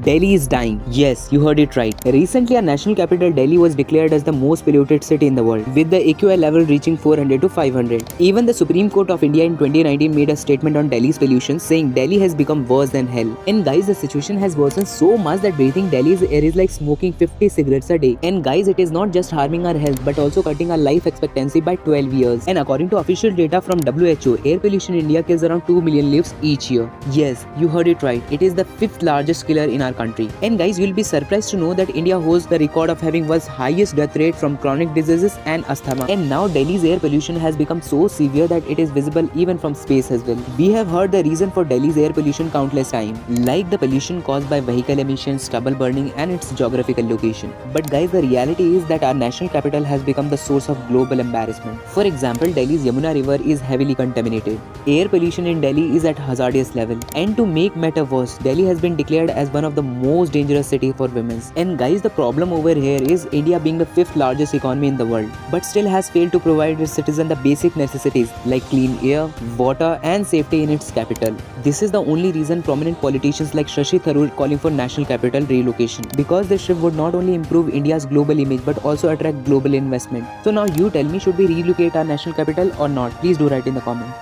Delhi is dying. Yes, you heard it right. Recently, our national capital Delhi was declared as the most polluted city in the world, with the AQI level reaching 400 to 500. Even the Supreme Court of India in 2019 made a statement on Delhi's pollution, saying Delhi has become worse than hell. And guys, the situation has worsened so much that breathing Delhi's air is like smoking 50 cigarettes a day. And guys, it is not just harming our health, but also cutting our life expectancy by 12 years. And according to official data from WHO, air pollution in India kills around 2 million lives each year. Yes, you heard it right. It is the 5th largest killer in our country. And guys, you'll be surprised to know that India holds the record of having world's highest death rate from chronic diseases and asthma. And now Delhi's air pollution has become so severe that it is visible even from space as well. We have heard the reason for Delhi's air pollution countless times, like the pollution caused by vehicle emissions, stubble burning and its geographical location. But guys, the reality is that our national capital has become the source of global embarrassment. For example, Delhi's Yamuna River is heavily contaminated. Air pollution in Delhi is at hazardous level. And to make matter worse, Delhi has been declared as one of the most dangerous city for women. And guys, the problem over here is India being the 5th largest economy in the world, but still has failed to provide its citizens the basic necessities like clean air, water and safety in its capital. This is the only reason prominent politicians like Shashi Tharoor calling for national capital relocation, because this shift would not only improve India's global image but also attract global investment. So now you tell me, should we relocate our national capital or not? Please do write in the comments.